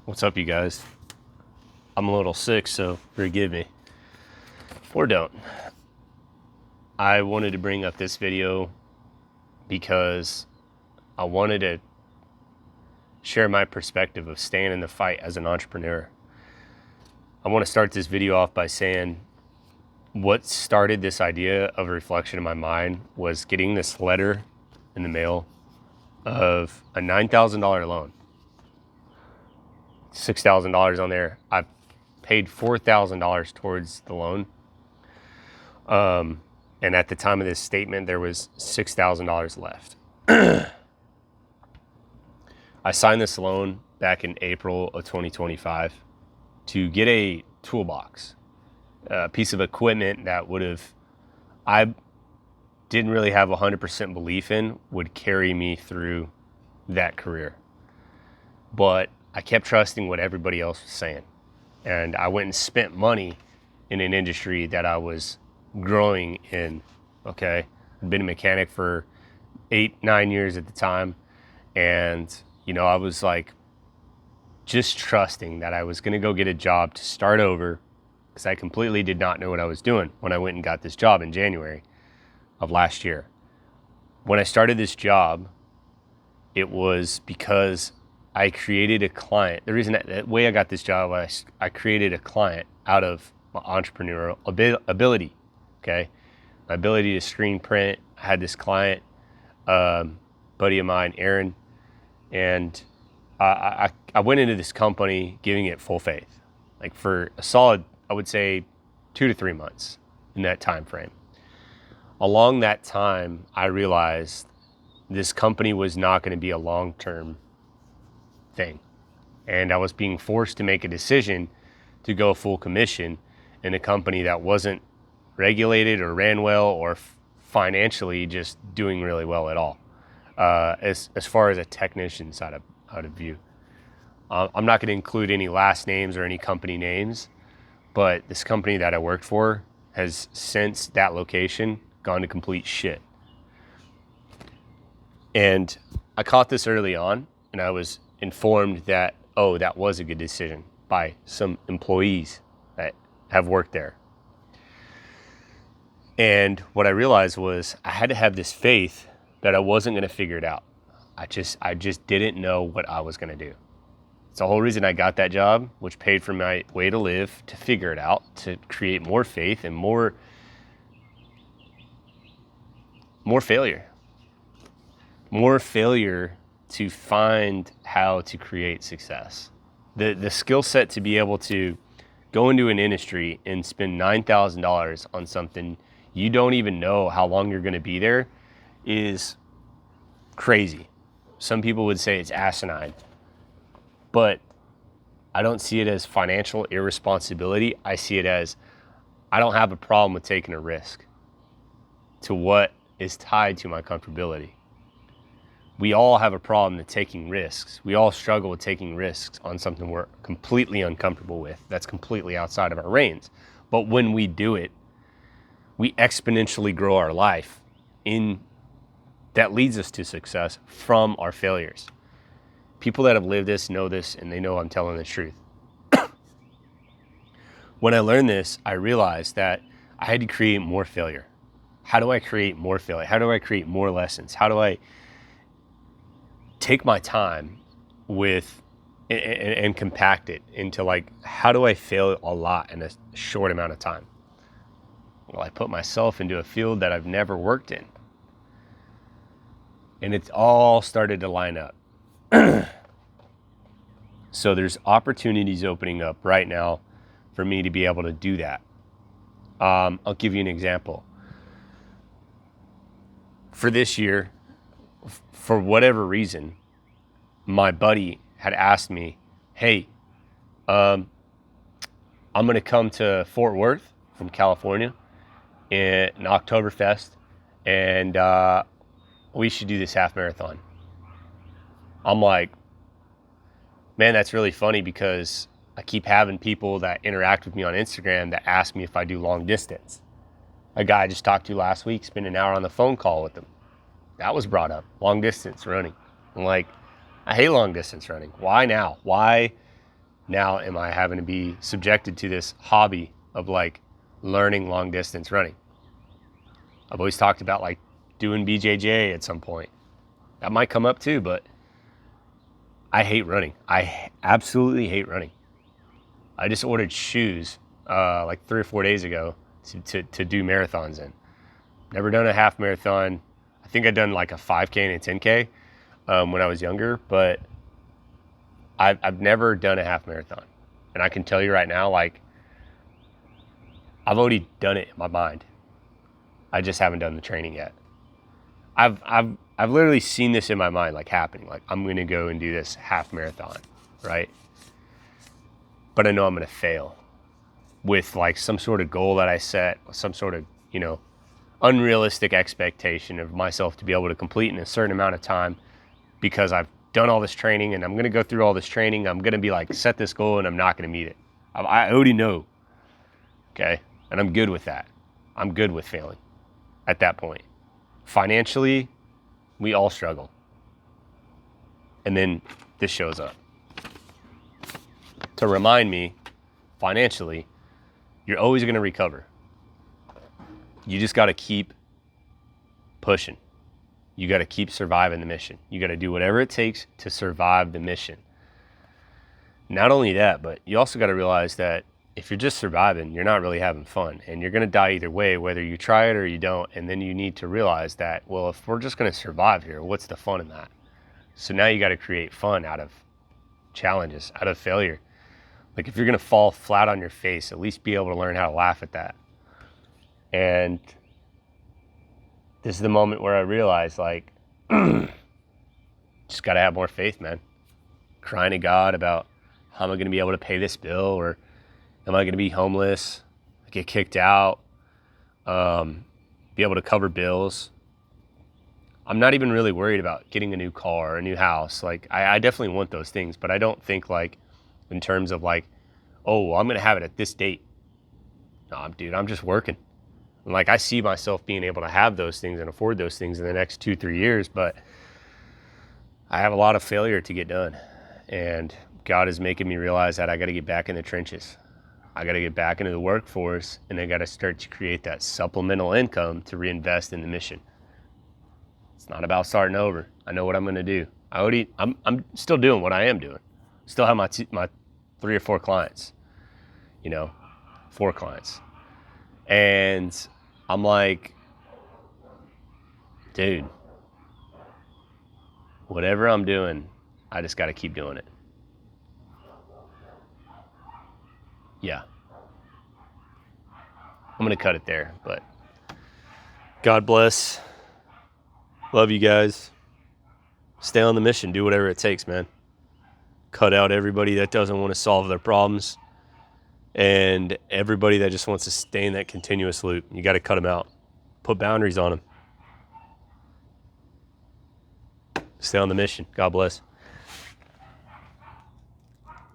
What's up, you guys? I'm a little sick, so forgive me. Or don't. I wanted to bring up this video because I wanted to share my perspective of staying in the fight as an entrepreneur. I want to start this video off by saying what started this idea of a reflection in my mind was getting this letter in the mail of a $9,000 loan. $6,000 on there. I paid $4,000 towards the loan. And at the time of this statement, there was $6,000 left. I signed this loan back in April of 2025 to get a toolbox, a piece of equipment that I didn't really have 100% belief in would carry me through that career. But I kept trusting what everybody else was saying. And I went and spent money in an industry that I was growing in. Okay. I'd been a mechanic for 8-9 years at the time. And, I was like just trusting that I was going to go get a job to start over, because I completely did not know what I was doing when I went and got this job in January of last year. When I started this job, it was because I created a client. The reason that way I got this job, I created a client out of my entrepreneurial ability. Okay. My ability to screen print. I had this client, buddy of mine, Aaron, and I went into this company giving it full faith, like for a solid, I would say 2 to 3 months in that time frame. Along that time, I realized this company was not going to be a long-term thing. And I was being forced to make a decision to go full commission in a company that wasn't regulated or ran well or financially just doing really well at all. As far as a technician side of view. I'm not going to include any last names or any company names, but this company that I worked for has since that location gone to complete shit. And I caught this early on, and I was informed that, that was a good decision by some employees that have worked there. And what I realized was I had to have this faith that I wasn't going to figure it out. I just didn't know what I was going to do. It's the whole reason I got that job, which paid for my way to live, to figure it out, to create more faith and more failure. More failure to find how to create success. The skill set to be able to go into an industry and spend $9,000 on something you don't even know how long you're going to be there is crazy. Some people would say it's asinine, but I don't see it as financial irresponsibility. I see it as I don't have a problem with taking a risk to what is tied to my comfortability. We all have a problem with taking risks. We all struggle with taking risks on something we're completely uncomfortable with, that's completely outside of our reins. But when we do it, we exponentially grow our life that leads us to success from our failures. People that have lived this know this, and they know I'm telling the truth. When I learned this, I realized that I had to create more failure. How do I create more failure? How do I create more lessons? How do I take my time and compact it into how do I fail a lot in a short amount of time? Well, I put myself into a field that I've never worked in. And it's all started to line up. So there's opportunities opening up right now for me to be able to do that. I'll give you an example. For this year, for whatever reason, my buddy had asked me, hey, I'm going to come to Fort Worth from California in Oktoberfest, and we should do this half marathon. I'm like, man, that's really funny, because I keep having people that interact with me on Instagram that ask me if I do long distance. A guy I just talked to last week, spent an hour on the phone call with him. That was brought up, long distance running. I'm like, I hate long distance running. Why now? Why now am I having to be subjected to this hobby of like learning long distance running. I've always talked about like doing BJJ at some point. That might come up too, but I hate running. I absolutely hate running. I just ordered shoes like 3 or 4 days ago to do marathons in. Never done a half marathon. I think I'd done like a 5K and a 10K when I was younger, but I've never done a half marathon. And I can tell you right now, like, I've already done it in my mind. I just haven't done the training yet. I've literally seen this in my mind, like, happening. Like, I'm going to go and do this half marathon, right? But I know I'm going to fail with, like, some sort of goal that I set, some sort of, unrealistic expectation of myself to be able to complete in a certain amount of time because I've done all this training and I'm going to go through all this training. I'm going to be like, set this goal and I'm not going to meet it. I already know. Okay. And I'm good with that. I'm good with failing at that point. Financially, we all struggle. And then this shows up to remind me, financially, you're always going to recover. You just got to keep pushing. You got to keep surviving the mission. You got to do whatever it takes to survive the mission. Not only that, but you also got to realize that if you're just surviving, you're not really having fun, and you're going to die either way, whether you try it or you don't. And then you need to realize that, well, if we're just going to survive here, what's the fun in that? So now you got to create fun out of challenges, out of failure. Like if you're going to fall flat on your face, at least be able to learn how to laugh at that. And this is the moment where I realized, like, just got to have more faith, man. Crying to God about how am I going to be able to pay this bill, or am I going to be homeless, get kicked out, be able to cover bills. I'm not even really worried about getting a new car, a new house. Like, I definitely want those things, but I don't think like in terms of like, oh, well, I'm going to have it at this date. No, dude, I'm just working. And like, I see myself being able to have those things and afford those things in the next 2-3 years, but I have a lot of failure to get done. And God is making me realize that I got to get back in the trenches. I got to get back into the workforce, and I got to start to create that supplemental income to reinvest in the mission. It's not about starting over. I know what I'm going to do. I'm still doing what I am doing. Still have my 3 or 4 clients, 4 clients. And I'm like, dude, whatever I'm doing, I just got to keep doing it. Yeah. I'm going to cut it there, but God bless. Love you guys. Stay on the mission. Do whatever it takes, man. Cut out everybody that doesn't want to solve their problems and everybody that just wants to stay in that continuous loop. You got to cut them out. Put boundaries on them. Stay on the mission. God bless.